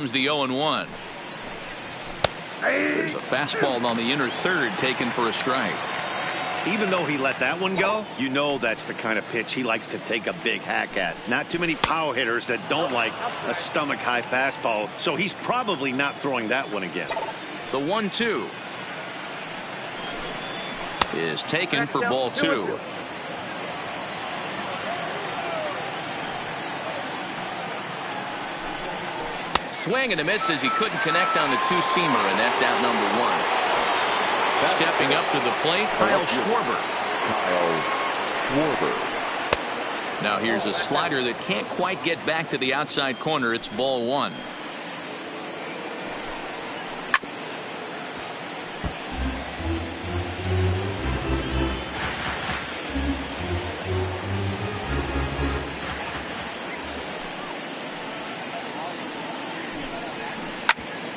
The 0-1. There's a fastball on the inner third taken for a strike. Even though he let that one go, you know that's the kind of pitch he likes to take a big hack at. Not too many power hitters that don't like a stomach high fastball, so he's probably not throwing that one again. The 1-2 is taken for ball 2. Swing and a miss as he couldn't connect on the two-seamer, and that's out number 1. Stepping up to the plate, Kyle Schwarber. Now here's a slider that can't quite get back to the outside corner. It's ball 1.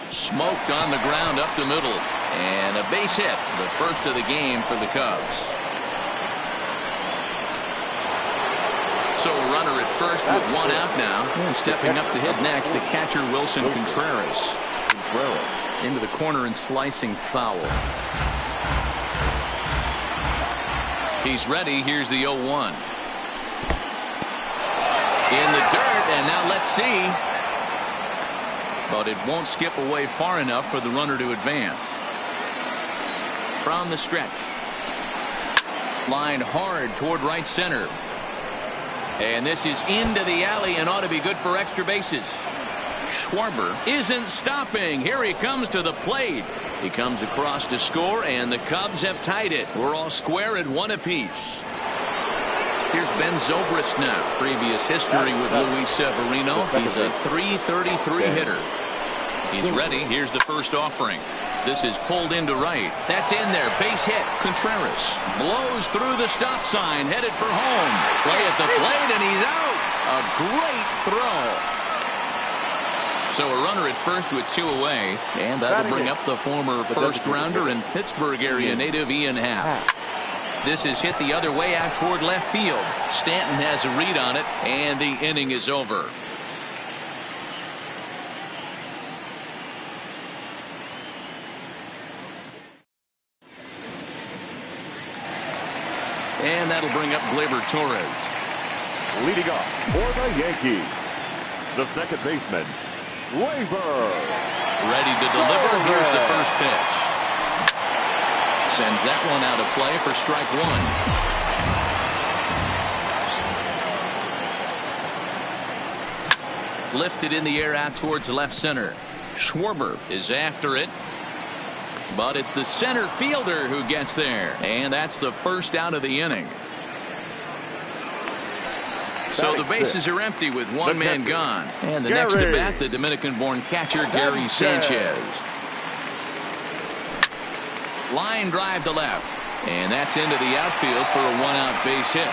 Smoked on the ground up the middle, and a base hit, the first of the game for the Cubs. So a runner at first with one out now, and stepping up to hit next, the catcher Wilson Contreras. Into the corner and slicing foul. He's ready. Here's the 0-1. In the dirt, and now let's see. But it won't skip away far enough for the runner to advance. From the stretch. Lined hard toward right center. And this is into the alley and ought to be good for extra bases. Schwarber isn't stopping. Here he comes to the plate. He comes across to score, and the Cubs have tied it. We're all square at 1 apiece. Here's Ben Zobrist now. Previous history with Luis Severino. He's a .333 hitter. He's ready. Here's the first offering. This is pulled into right. That's in there. Base hit. Contreras blows through the stop sign, headed for home. Play at the plate, and he's out. A great throw. So a runner at first with 2 away, and that'll bring up the former first rounder and Pittsburgh area native Ian Happ. This is hit the other way out toward left field. Stanton has a read on it, and the inning is over. And that'll bring up Gleyber Torres. Leading off for the Yankees, the second baseman, Gleyber. Ready to deliver. Here's the first pitch. Sends that one out of play for strike 1. Lifted in the air out towards left center. Schwarber is after it. But it's the center fielder who gets there. And that's the first out of the inning. So the bases are empty with one man gone. And the next at bat, the Dominican-born catcher Gary Sanchez. Line drive to left. And that's into the outfield for a 1-out base hit.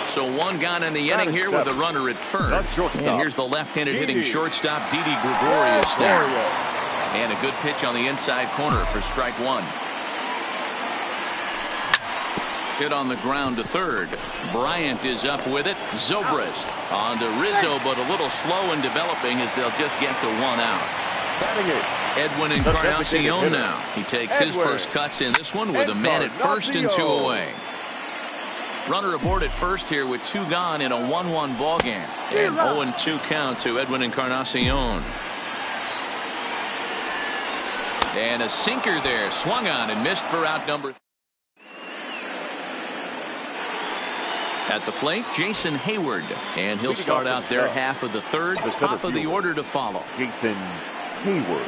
So 1 gone in the inning here with a runner at first. And here's the left-handed hitting shortstop Didi Gregorius there. And a good pitch on the inside corner for strike 1. Hit on the ground to third. Bryant is up with it. Zobrist on to Rizzo, but a little slow in developing as they'll just get to 1 out. Edwin Encarnacion now. He takes his first cuts in this one with a man at first and 2 away. Runner aboard at first here with 2 gone in a 1-1 ball game. And 0-2 count to Edwin Encarnacion. And a sinker there, swung on and missed for out number. At the plate, Jason Hayward, and he'll start out their half of the third. Top of the order to follow. Jason Hayward.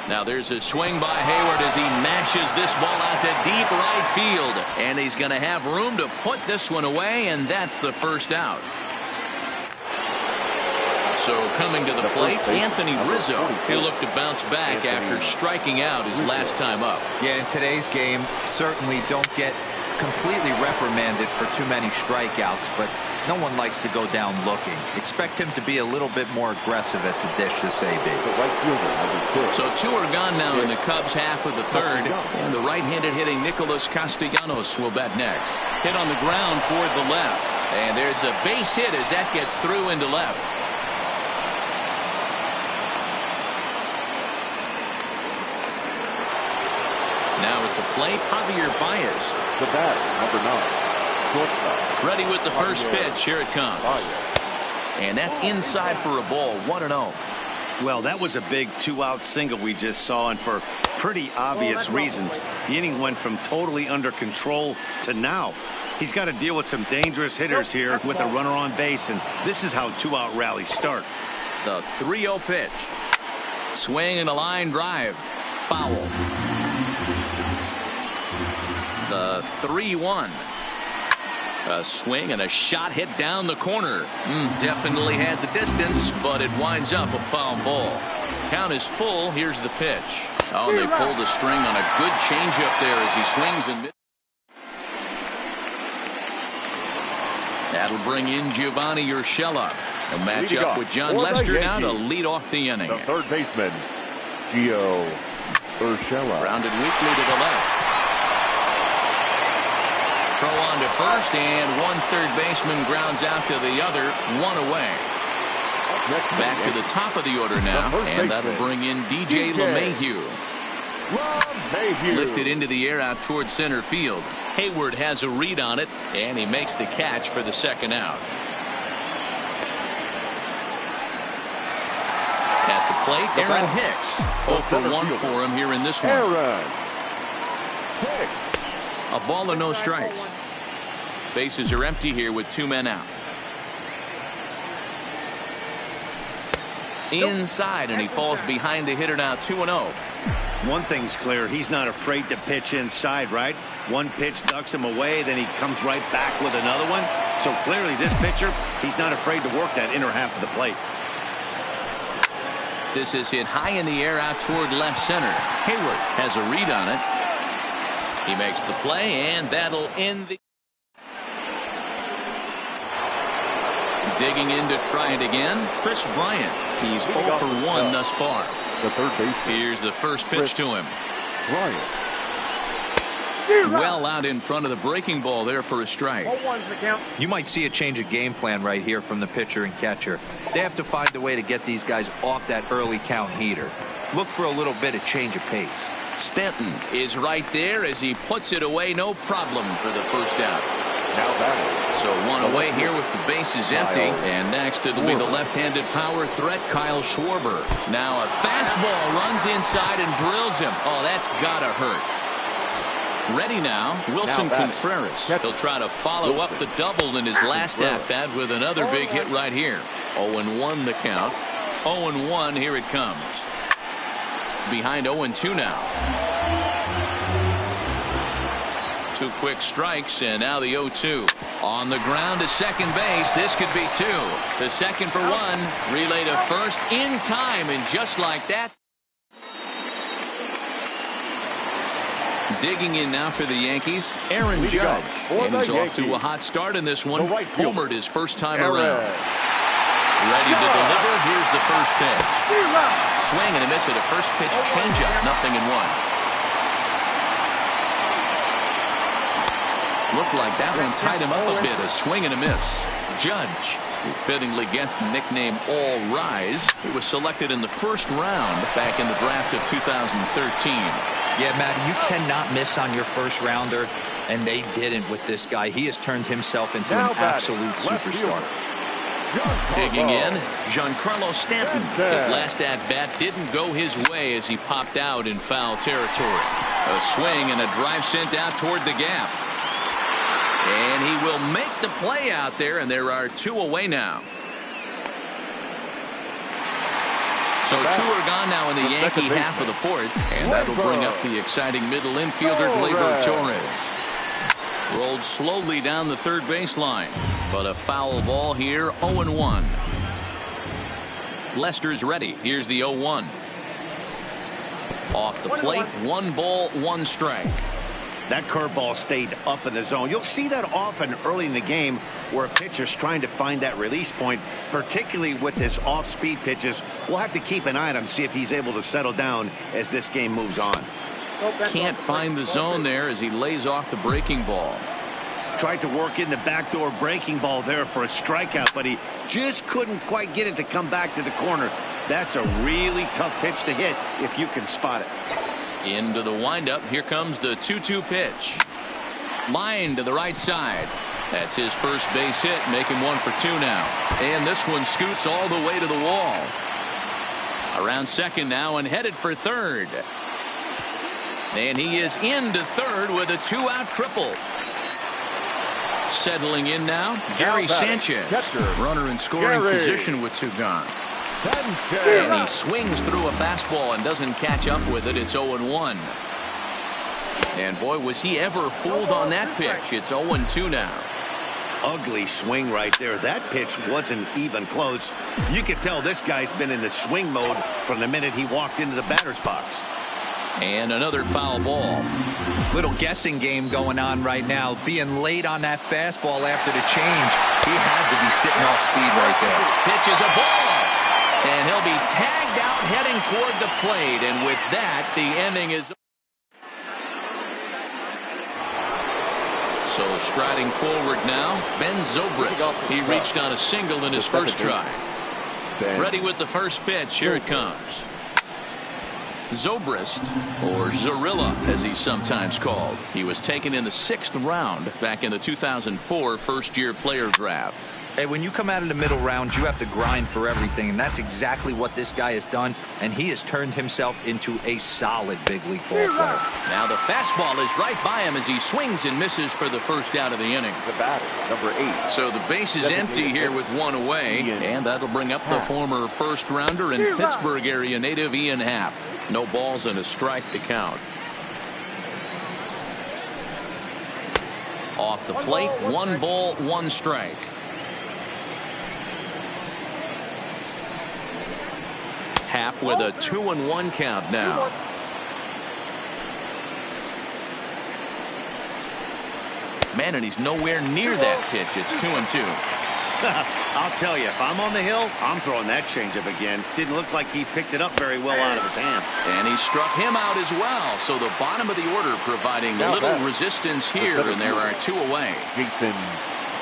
Now there's a swing by Hayward as he mashes this ball out to deep right field. And he's going to have room to put this one away, and that's the first out. So coming to the plate, Anthony Rizzo. He'll look to bounce back after striking out his last time up. Yeah, in today's game, certainly don't get completely reprimanded for too many strikeouts, but no one likes to go down looking. Expect him to be a little bit more aggressive at the dish this AB. So 2 are gone now in the Cubs half of the third, and the right-handed hitting Nicholas Castellanos will bat next. Hit on the ground toward the left, and there's a base hit as that gets through into left. Now at the plate, Javier Baez. The batter, number 9. Shortstop. Ready with the first pitch. Here it comes. And that's inside for a ball. 1-0. Well, that was a big 2-out single we just saw, and for pretty obvious reasons. The inning went from totally under control to now. He's got to deal with some dangerous hitters here with a runner on base, and this is how 2-out rallies start. The 3-0 pitch. Swing and a line drive. Foul. The 3-1. A swing and a shot hit down the corner. Definitely had the distance, but it winds up a foul ball. Count is full. Here's the pitch. Oh, they pulled the string on a good changeup there as he swings in mid. That'll bring in Giovanni Urshela. A matchup with John Lester now to lead off the inning. The third baseman, Gio Urshela. Rounded weakly to the left. Throw on to first, and one third baseman grounds out to the other. 1 away. Back to the top of the order now, and that'll bring in DJ LeMahieu. Lifted into the air out towards center field. Hayward has a read on it, and he makes the catch for the second out. At the plate, Aaron Hicks. 0 for 1 for him here in this one. A ball and no strikes. Bases are empty here with 2 men out. Inside, and he falls behind the hitter now. 2-0. One thing's clear, he's not afraid to pitch inside, right? One pitch ducks him away, then he comes right back with another one. So clearly this pitcher, he's not afraid to work that inner half of the plate. This is hit high in the air out toward left center. Hayward has a read on it. He makes the play, and that'll end the. Digging in to try it again, Chris Bryant. He's 0 for 1 thus far. The third baseman. Here's the first pitch to him. Bryant. Well out in front of the breaking ball there for a strike. You might see a change of game plan right here from the pitcher and catcher. They have to find a way to get these guys off that early count heater. Look for a little bit of change of pace. Stanton is right there as he puts it away, no problem for the first out. Now batting. So 1 away here with the bases empty, and next it'll be the left-handed power threat Kyle Schwarber. Now a fastball runs inside and drills him. Oh, that's gotta hurt. Ready now, Wilson Contreras. He'll try to follow up the double in his last at-bat with another big hit right here. 0-1 the count. 0-1, here it comes. Behind 0-2 now. 2 quick strikes, and now the 0-2. On the ground to second base. This could be 2. The second for 1. Relay to first in time, and just like that. Digging in now for the Yankees, Aaron Judge. And he's off to a hot start in this one. Homered his first time around. Ready to deliver. Here's the first pitch. Swing and a miss with a first pitch changeup. 0-1. Looked like that one tied him up a bit. A swing and a miss. Judge, who fittingly gets the nickname All Rise. He was selected in the first round back in the draft of 2013. Yeah, Matt, you cannot miss on your first rounder, and they didn't with this guy. He has turned himself into an absolute superstar. Digging in, Giancarlo Stanton. His last at-bat didn't go his way as he popped out in foul territory. A swing and a drive sent out toward the gap. And he will make the play out there, and there are 2 away now. So 2 are gone now in the Yankee half of the fourth, and that'll bring up the exciting middle infielder Gleyber Torres. Rolled slowly down the third baseline, but a foul ball here. 0-1. Lester's ready. Here's the 0-1. Off the plate, 1 ball, 1 strike. That curveball stayed up in the zone. You'll see that often early in the game where a pitcher's trying to find that release point, particularly with his off-speed pitches. We'll have to keep an eye on him, see if he's able to settle down as this game moves on. Can't find the zone there as he lays off the breaking ball. Tried to work in the backdoor breaking ball there for a strikeout, but he just couldn't quite get it to come back to the corner. That's a really tough pitch to hit if you can spot it. Into the windup. Here comes the 2-2 pitch. Line to the right side. That's his first base hit, making 1 for 2 now. And this one scoots all the way to the wall. Around second now and headed for third. And he is into third with a 2-out triple. Settling in now, Gary Sanchez. Runner in scoring position with 2 gone. And he swings through a fastball and doesn't catch up with it. It's 0-1. And boy, was he ever fooled on that pitch. It's 0-2 now. Ugly swing right there. That pitch wasn't even close. You could tell this guy's been in the swing mode from the minute he walked into the batter's box. And another foul ball. Little guessing game going on right now. Being late on that fastball after the change. He had to be sitting off speed right there. Pitch is a ball. And he'll be tagged out heading toward the plate. And with that, the inning is. So striding forward now, Ben Zobrist. He reached on a single in his first try. Ready with the first pitch. Here it comes. Zobrist, or Zorilla as he's sometimes called. He was taken in the 6th round back in the 2004 first-year player draft. Hey, when you come out of the middle rounds, you have to grind for everything, and that's exactly what this guy has done, and he has turned himself into a solid big league ball player. Now the fastball is right by him as he swings and misses for the first out of the inning. The batter, number 8. So the base is empty here with 1 away, and that'll bring up the former first-rounder and Pittsburgh area native Ian Happ. No balls and a strike to count. Off the plate, 1 ball, 1 strike. Happ with a 2-1 count now. Man, and he's nowhere near that pitch. It's 2-2. I'll tell you, if I'm on the hill, I'm throwing that changeup again. Didn't look like he picked it up very well out of his hand. And he struck him out as well. So the bottom of the order providing a little resistance here, and there are 2 away. Jason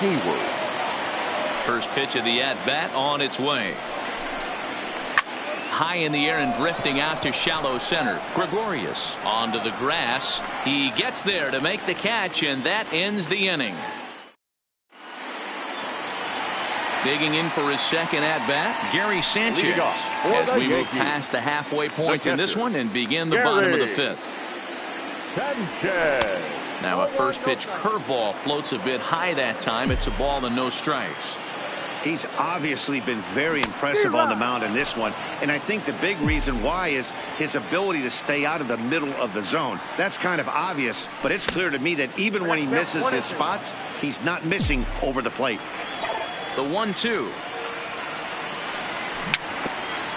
Hayward. First pitch of the at-bat on its way. High in the air and drifting out to shallow center. Gregorius onto the grass. He gets there to make the catch, and that ends the inning. Digging in for his second at-bat, Gary Sanchez, as we move past the halfway point in this one and begin the bottom of the 5th. Sanchez. Now a first pitch curveball floats a bit high that time. It's a ball and no strikes. He's obviously been very impressive on the mound in this one, and I think the big reason why is his ability to stay out of the middle of the zone. That's kind of obvious, but it's clear to me that even when he misses his spots, he's not missing over the plate. The 1-2.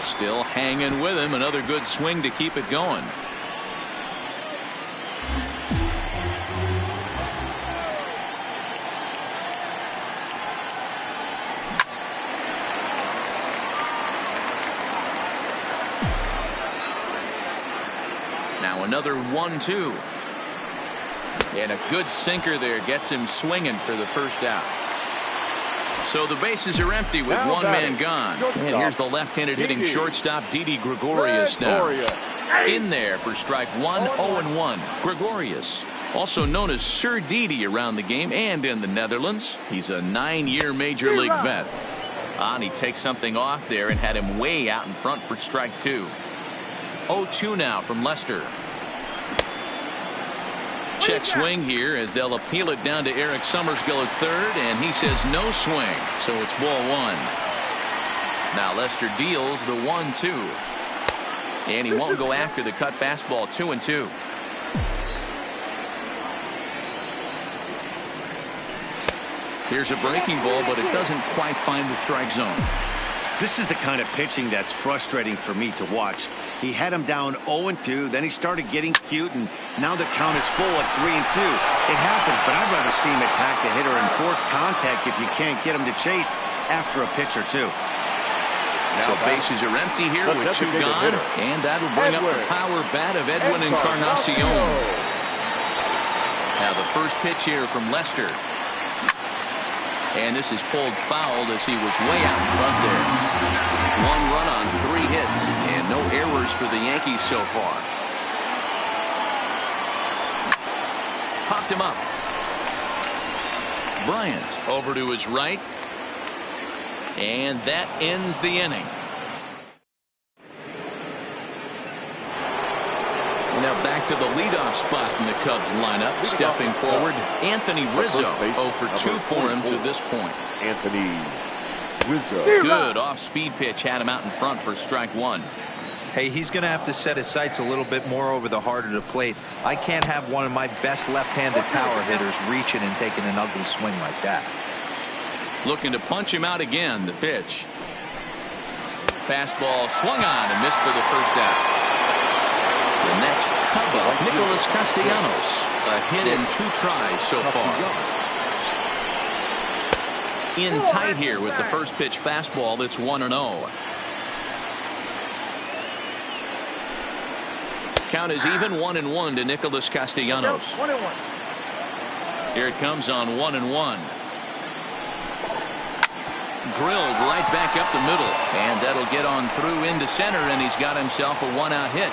Still hanging with him. Another good swing to keep it going. Now another 1-2. And a good sinker there gets him swinging for the first out. So the bases are empty with 1 man gone. And here's the left-handed hitting shortstop, Didi Gregorius now. In there for strike 1, 0-1. Gregorius, also known as Sir Didi around the game and in the Netherlands. He's a 9-year major league vet. And he takes something off there and had him way out in front for strike 2. 0-2 now from Lester. Check swing here as they'll appeal it down to Eric Summersgill at third, and he says no swing, so it's ball 1. Now Lester deals the 1-2, and he won't go after the cut fastball. 2-2. Here's a breaking ball, but it doesn't quite find the strike zone. This is the kind of pitching that's frustrating for me to watch. He had him down 0-2, then he started getting cute, and now the count is full at 3-2. It happens, but I'd rather see him attack the hitter and force contact if you can't get him to chase after a pitch or two. So bases are empty here with 2 gone, and that'll bring up the power bat of Edwin Encarnacion. Now the first pitch here from Lester. And this is pulled foul as he was way out in front there. 1 run on 3 hits, and no errors for the Yankees so far. Popped him up. Bryant over to his right. And that ends the inning. Now back to the leadoff spot in the Cubs lineup. Stepping forward, Anthony Rizzo. 0 for 2 for him to this point. Anthony Rizzo. Good off-speed pitch had him out in front for strike 1. Hey, he's going to have to set his sights a little bit more over the heart of the plate. I can't have one of my best left-handed power hitters reaching and taking an ugly swing like that. Looking to punch him out again. The pitch. Fastball swung on and missed for the first out. The next Cub up, Nicholas Castellanos. A hit in 2 tries so far. In tight here with the first pitch fastball. That's 1-0. Count is even 1-1 to Nicholas Castellanos. 1-1. Here it comes on 1-1. Drilled right back up the middle, and that'll get on through into center, and he's got himself a 1-out hit.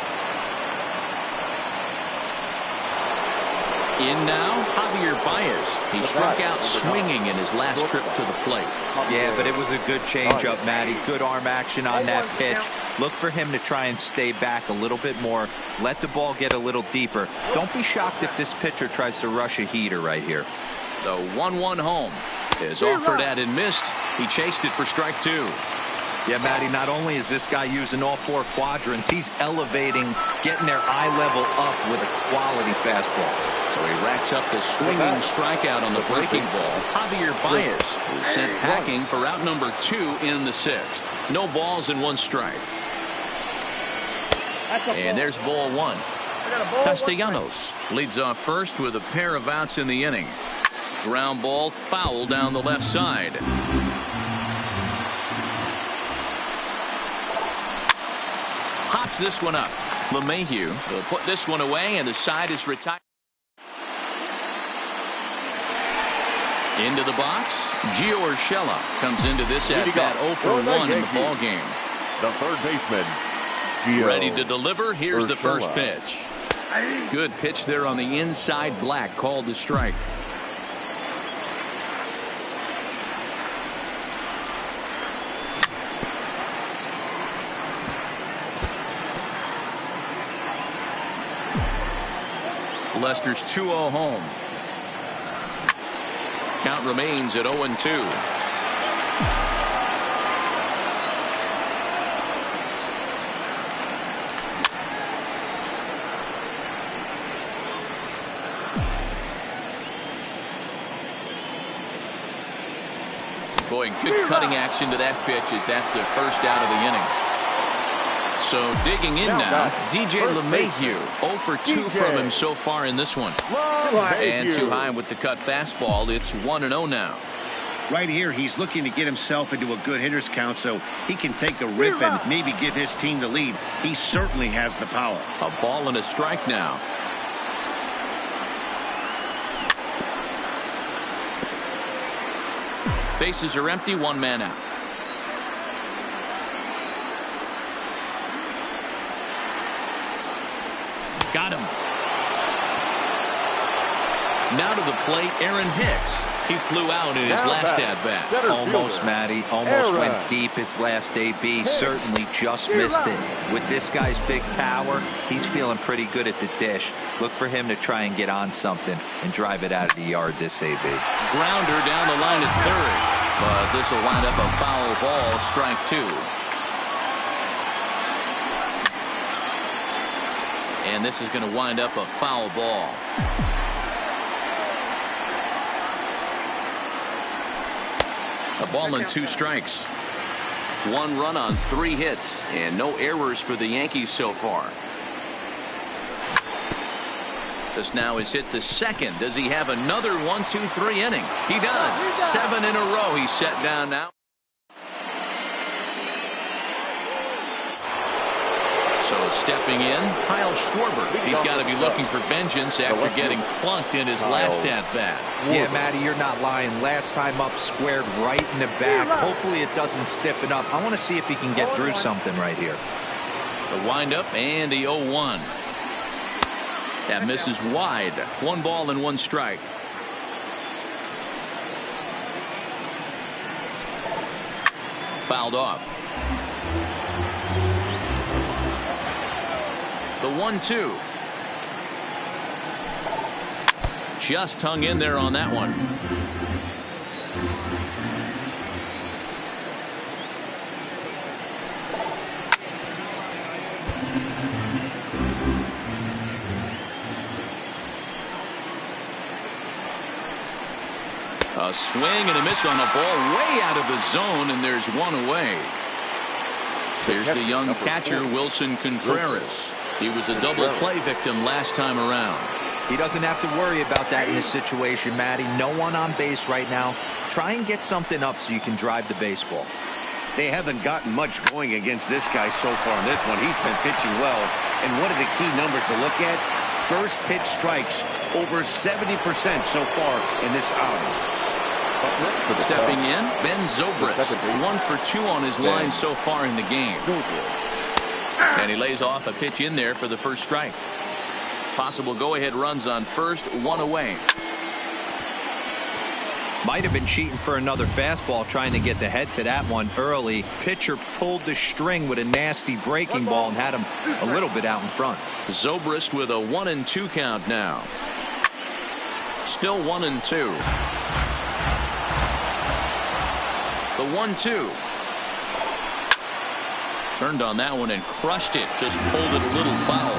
In now, Javier Baez. He struck out swinging in his last trip to the plate. Yeah, but it was a good changeup, Matty. Good arm action on that pitch. Look for him to try and stay back a little bit more. Let the ball get a little deeper. Don't be shocked if this pitcher tries to rush a heater right here. The 1-1 home is offered at and missed. He chased it for strike 2. Yeah, Matty, not only is this guy using all 4 quadrants, he's elevating, getting their eye level up with a quality fastball. So he racks up the swinging strikeout on the breaking ball. Javier Baez is sent packing for out number 2 in the 6th. No balls and 1 strike. And there's ball 1. Castellanos leads off first with a pair of outs in the inning. Ground ball foul down the left side. Hops this one up. LeMahieu will put this one away, and the side is retired. Into the box, Gio Urshela comes into this at bat 0 for 1 in the ball game. The third baseman, Gio Ready to deliver. Here's Urshela. the first pitch. Good pitch there on the inside black, called the strike. Lester's 2-0 home. Count remains at 0-2. Boy, good cutting action to that pitch as that's the first out of the inning. So digging in now, DJ LeMahieu. 0 for 2 from him so far in this one. And too high with the cut fastball. It's 1-0 now. Right here, he's looking to get himself into a good hitter's count so he can take a rip and maybe give his team the lead. He certainly has the power. A ball and a strike now. Bases are empty, 1 man out. Got him. Now to the plate, Aaron Hicks. He flew out in his last at-bat. Almost, Matty. Almost went deep his last AB. Certainly just missed it. With this guy's big power, he's feeling pretty good at the dish. Look for him to try and get on something and drive it out of the yard this AB. Grounder down the line at third. But this will wind up a foul ball, strike 2. And this is going to wind up a foul ball. A ball and 2 strikes. 1 run on 3 hits and no errors for the Yankees so far. This now is hit the second. Does he have another 1-2-3 inning? He does. 7 in a row. He's set down now. So stepping in, Kyle Schwarber. He's got to be looking for vengeance after getting plunked in his last at-bat. Yeah, Matty, you're not lying. Last time up, squared right in the back. Hopefully it doesn't stiffen up. I want to see if he can get through something right here. The windup and the 0-1. That misses wide. 1 ball and 1 strike. Fouled off. The 1-2. Just hung in there on that one. A swing and a miss on a ball way out of the zone, and there's 1 away. There's the young catcher, Wilson Contreras. He was a double play victim last time around. He doesn't have to worry about that in this situation, Matty. No one on base right now. Try and get something up so you can drive the baseball. They haven't gotten much going against this guy so far in this one. He's been pitching well. And one of the key numbers to look at, first pitch strikes, over 70% so far in this outing. Stepping in, Ben Zobrist. 1 for 2 on his line so far in the game. And he lays off a pitch in there for the first strike. Possible go-ahead runs on first, 1 away. Might have been cheating for another fastball, trying to get the head to that one early. Pitcher pulled the string with a nasty breaking ball and had him a little bit out in front. Zobrist with a 1-2 count now. Still 1-2. The 1-2. Turned on that one and crushed it. Just pulled it a little foul.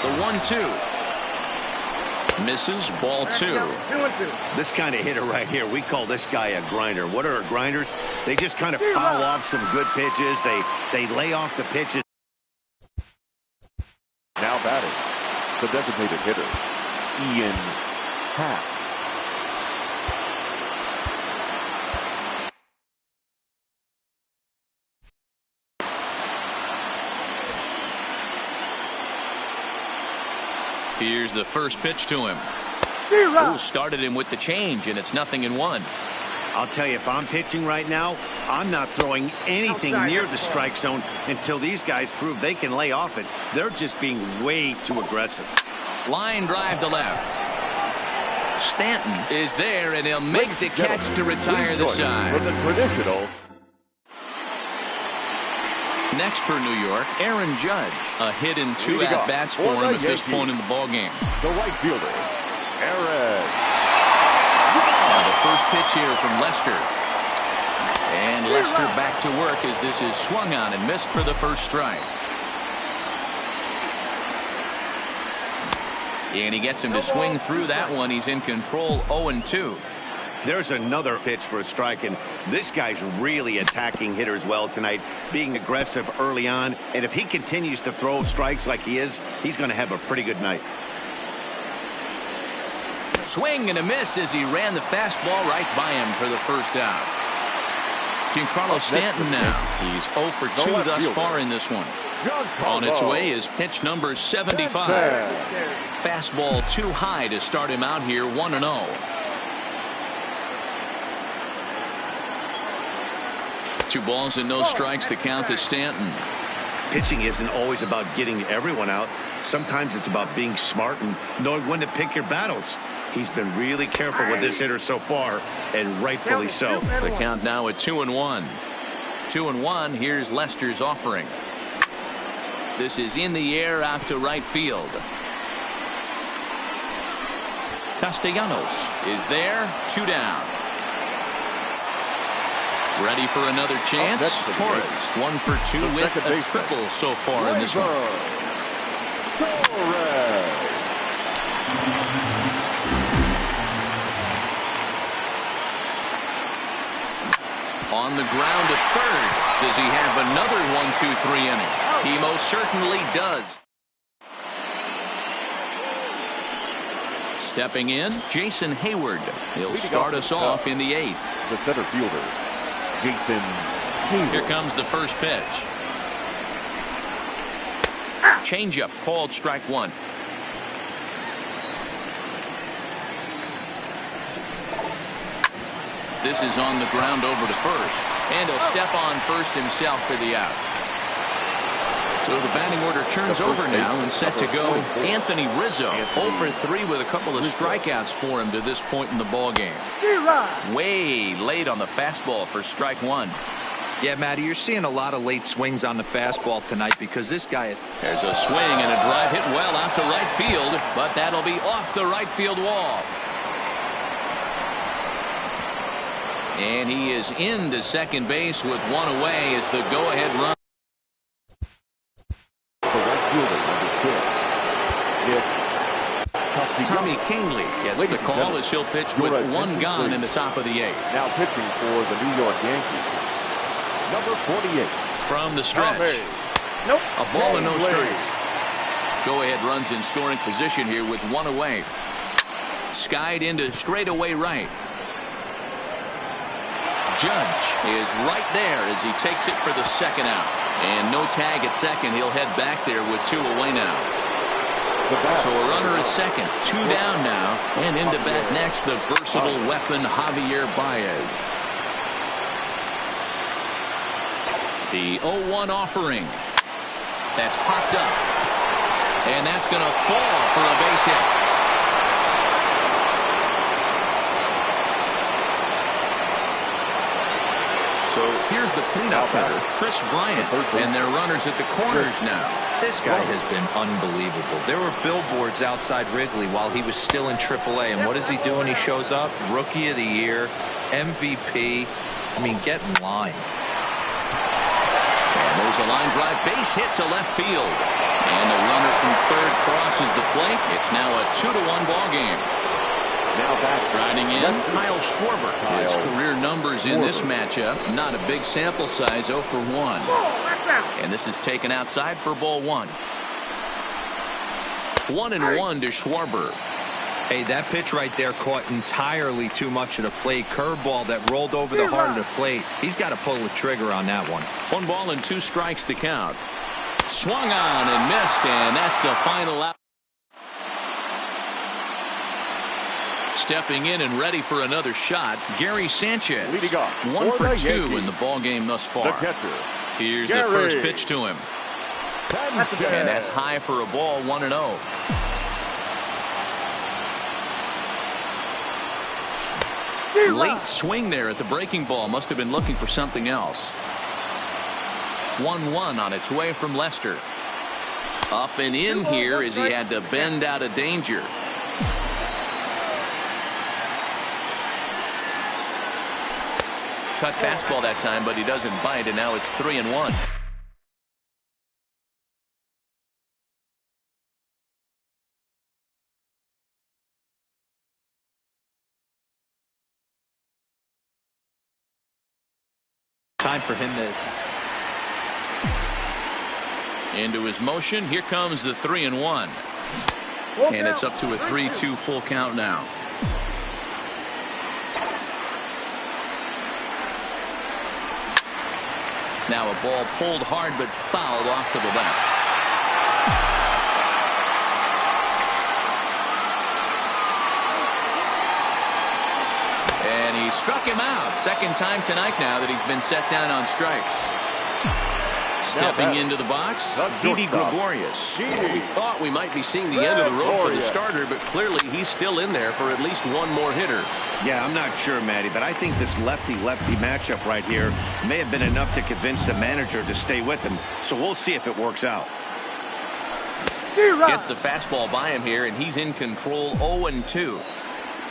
The 1-2. Misses. Ball 2. This kind of hitter right here, we call this guy a grinder. What are grinders? They just kind of foul off some good pitches. They lay off the pitches. Now batting, the designated hitter, Ian Happ. Here's the first pitch to him. Ooh, started him with the change, and it's 0-1. I'll tell you, if I'm pitching right now, I'm not throwing anything near the strike zone until these guys prove they can lay off it. They're just being way too aggressive. Line drive to left. Stanton is there, and he'll make the catch to retire the side. From the traditional. Next for New York, Aaron Judge. A hit in 2 at-bats for him at this point in the ballgame. The right fielder, Aaron. Now the first pitch here from Lester. And Lester back to work as this is swung on and missed for the first strike. And he gets him to swing through that one. He's in control, 0-2. There's another pitch for a strike, and this guy's really attacking hitters well tonight, being aggressive early on. And if he continues to throw strikes like he is, he's going to have a pretty good night. Swing and a miss as he ran the fastball right by him for the first out. Giancarlo Stanton now. He's 0 for 2 thus far in this one. On its way is pitch number 75. Fastball too high to start him out here, 1-0. 2 balls and no strikes. The count to Stanton. Pitching isn't always about getting everyone out. Sometimes it's about being smart and knowing when to pick your battles. He's been really careful with this hitter so far, and rightfully so. The count now at 2-1. 2-1. Here's Lester's offering. This is in the air out to right field. Castellanos is there. 2 down. Ready for another chance. Torres 1 for 2 with a triple so far in this one. On the ground at third. Does he have another 1-2-3 inning? He most certainly does. Stepping in, Jason Hayward. He'll start us off in the 8th. The center fielder, Jason Hayward. Here comes the first pitch. Changeup called strike one. This is on the ground over to first. And he'll step on first himself for the out. So the batting order turns over now and set to go. Anthony Rizzo, 0 for 3 with a couple of strikeouts for him to this point in the ball game. Way late on the fastball for strike one. Yeah, Matty, you're seeing a lot of late swings on the fastball tonight because this guy is... There's a swing and a drive hit well out to right field, but that'll be off the right field wall. And he is into second base with one away as the go-ahead run. Tommy Kingley gets the call as he'll pitch with one gone in the top of the 8th. Now pitching for the New York Yankees, number 48. From the stretch. Nope. A ball and no strikes. Go-ahead runs in scoring position here with one away. Skied into straightaway right. Judge is right there as he takes it for the second out. And no tag at second. He'll head back there with two away now. So a runner at second. Two down now. And into bat next, the versatile weapon, Javier Baez. The 0-1 offering. That's popped up. And that's going to fall for a base hit. So here's the cleanup hitter, Chris Bryant, and their runners at the corners now. This guy has been unbelievable. There were billboards outside Wrigley while he was still in AAA, and what is he doing? He shows up, Rookie of the Year, MVP. I mean, get in line. And there's a line drive, base hit to left field. And the runner from third crosses the plate. It's now a 2-1 ball game. Now back striding in, Kyle Schwarber. His career numbers in this matchup, not a big sample size, 0 for 1. And this is taken outside for ball 1. 1-1 to Schwarber. Hey, that pitch right there caught entirely too much of the plate. Curveball that rolled over the heart of the plate. He's got to pull the trigger on that one. 1 ball and 2 strikes to count. Swung on and missed, and that's the final out. Stepping in and ready for another shot, Gary Sanchez. 1 for 2 in the ball game thus far. The catcher, Here's the first pitch to him. And that's high for a ball, 1-0. Late swing there at the breaking ball. Must have been looking for something else. 1-1 on its way from Lester. Up and in here as he had to bend out of danger. Cut fastball that time, but he doesn't bite, and now it's 3-1. Time for him to... Into his motion. Here comes the 3-1. And it's up to a 3-2 full count now. Now a ball pulled hard but fouled off to the left. And he struck him out. Second time tonight now that he's been set down on strikes. Stepping into the box, Didi Gregorius. We thought we might be seeing the end of the road for the starter, but clearly he's still in there for at least one more hitter. Yeah, I'm not sure, Matty, but I think this lefty-lefty matchup right here may have been enough to convince the manager to stay with him. So we'll see if it works out. Gets the fastball by him here, and he's in control 0-2.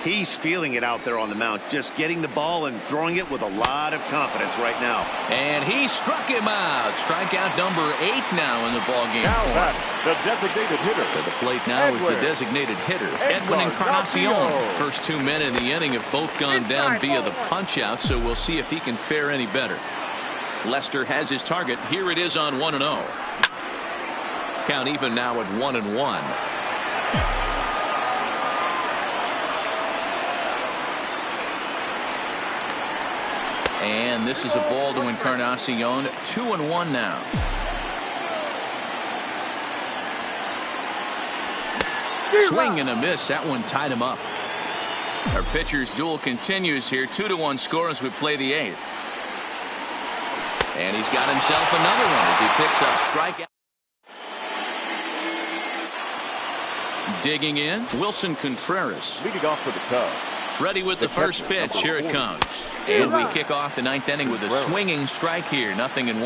He's feeling it out there on the mound, just getting the ball and throwing it with a lot of confidence right now. And he struck him out. Strikeout number 8 now in the ballgame. Now that's the designated hitter. To the plate now is the designated hitter, Edwin Encarnacion. First 2 men in the inning have both gone down via the punch-out, so we'll see if he can fare any better. Lester has his target. Here it is on 1-0. Count even now at 1-1. And this is a ball to Encarnacion. 2-1 now. Swing and a miss. That one tied him up. Our pitcher's duel continues here. 2-1 score as we play the 8th. And he's got himself another one as he picks up strikeout. Digging in, Wilson Contreras. Leading off for the Cubs. Ready with the first pitch. Here it comes. And we kick off the 9th inning with a swinging strike here. 0-1.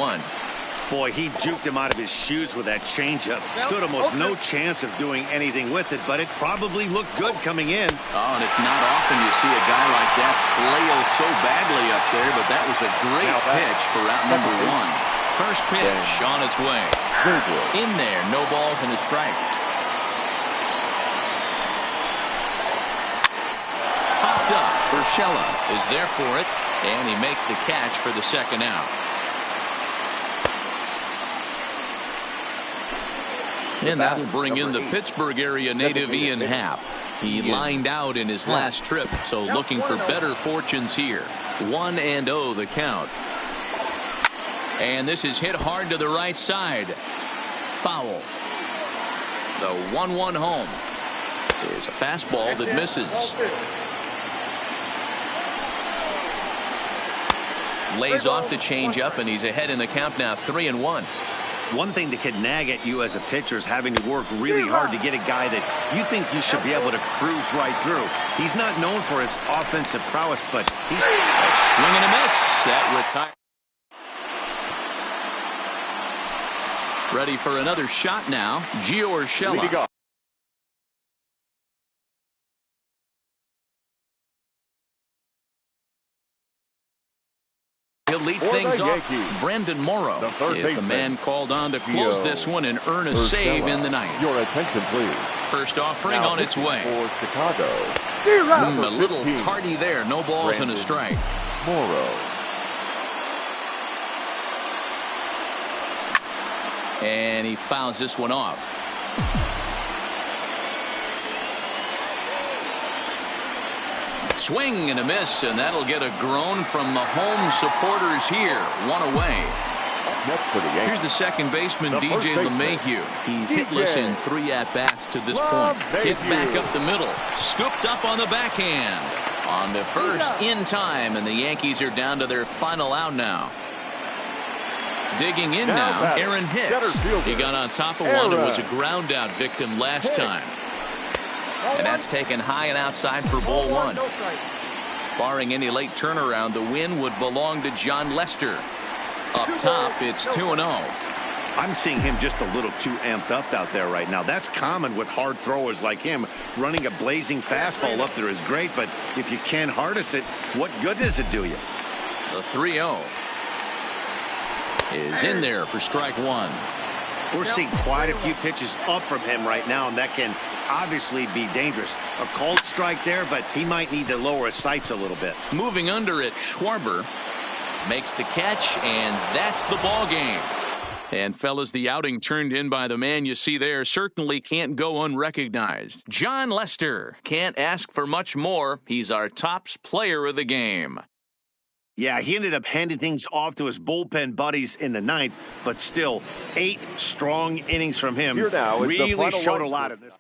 Boy, he juked him out of his shoes with that changeup. Stood almost no chance of doing anything with it, but it probably looked good coming in. Oh, and it's not often you see a guy like that flail so badly up there, but that was a great pitch for out number 1. First pitch on its way. In there, no balls and a strike. Popped up. Urshela is there for it, and he makes the catch for the second out. And that'll bring in the Pittsburgh area native Ian Happ. He lined out in his last trip, so looking for better fortunes here. 1-0 the count. And this is hit hard to the right side. Foul. The 1-1 home is a fastball that misses. Lays off the changeup, and he's ahead in the count now. 3-1. One thing that can nag at you as a pitcher is having to work really hard to get a guy that you think you should be able to cruise right through. He's not known for his offensive prowess, but he's swing and a miss. That retire. Ready for another shot now. Gio Urshela. He'll lead things off. Brandon Morrow is the man called on to close this one and earn a save in the 9th. Your attention, please. First offering on its way. For Chicago. A little tardy there. No balls and a strike. Morrow. And he fouls this one off. Swing and a miss, and that'll get a groan from the home supporters here. 1 away. Next for the Yankees. Here's the second baseman, DJ LeMahieu. He's hitless in 3 at-bats to this point. Hit back up the middle. Scooped up on the backhand. On the first in time, and the Yankees are down to their final out now. Digging in now, Aaron Hicks. He got on top of one and was a ground out victim last time. And that's taken high and outside for ball 1. Barring any late turnaround, the win would belong to John Lester. Up top, it's 2-0. I'm seeing him just a little too amped up out there right now. That's common with hard throwers like him. Running a blazing fastball up there is great, but if you can't harness it, what good does it do you? The 3-0 is in there for strike 1. We're seeing quite a few pitches up from him right now, and that can obviously be dangerous. A called strike there, but he might need to lower his sights a little bit. Moving under it, Schwarber makes the catch, and that's the ball game. And fellas, the outing turned in by the man you see there certainly can't go unrecognized. John Lester. Can't ask for much more. He's our tops player of the game. Yeah, he ended up handing things off to his bullpen buddies in the 9th, but still 8 strong innings from him. Really showed a lot of this.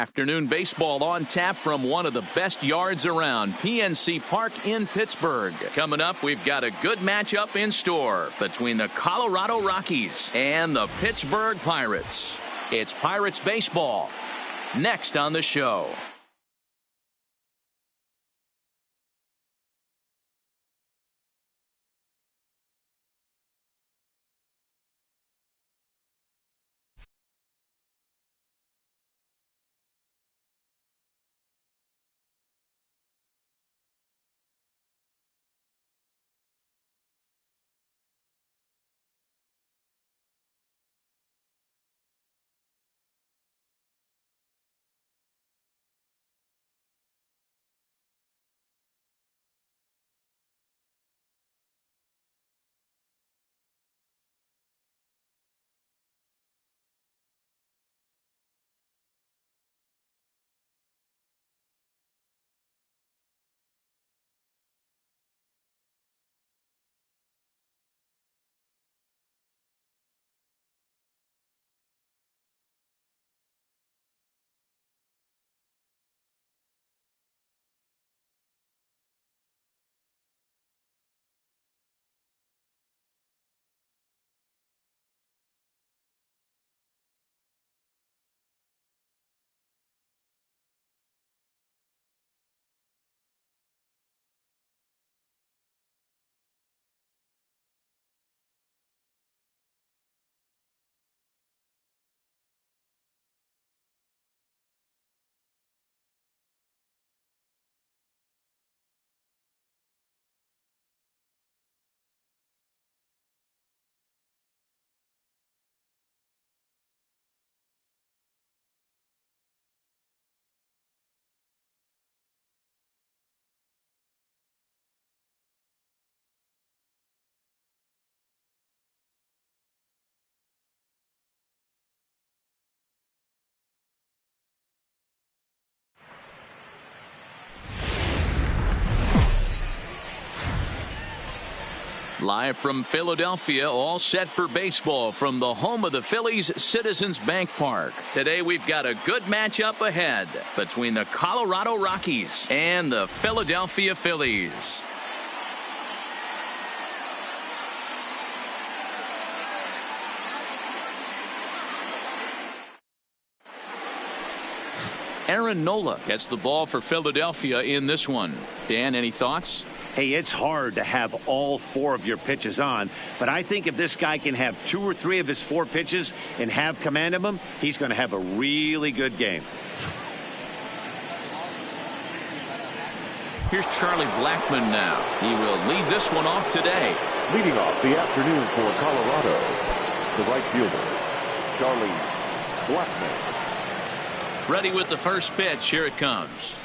Afternoon baseball on tap from one of the best yards around, PNC Park in Pittsburgh. Coming up, we've got a good matchup in store between the Colorado Rockies and the Pittsburgh Pirates. It's Pirates baseball next on the show. Live from Philadelphia, all set for baseball from the home of the Phillies, Citizens Bank Park. Today we've got a good matchup ahead between the Colorado Rockies and the Philadelphia Phillies. Aaron Nola gets the ball for Philadelphia in this one. Dan, any thoughts? Hey, it's hard to have all 4 of your pitches on, but I think if this guy can have 2 or 3 of his 4 pitches and have command of them, he's going to have a really good game. Here's Charlie Blackmon now. He will lead this one off today. Leading off the afternoon for Colorado, the right fielder, Charlie Blackmon. Ready with the first pitch. Here it comes.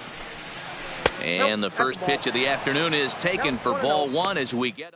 And the first pitch of the afternoon is taken for ball 1 as we get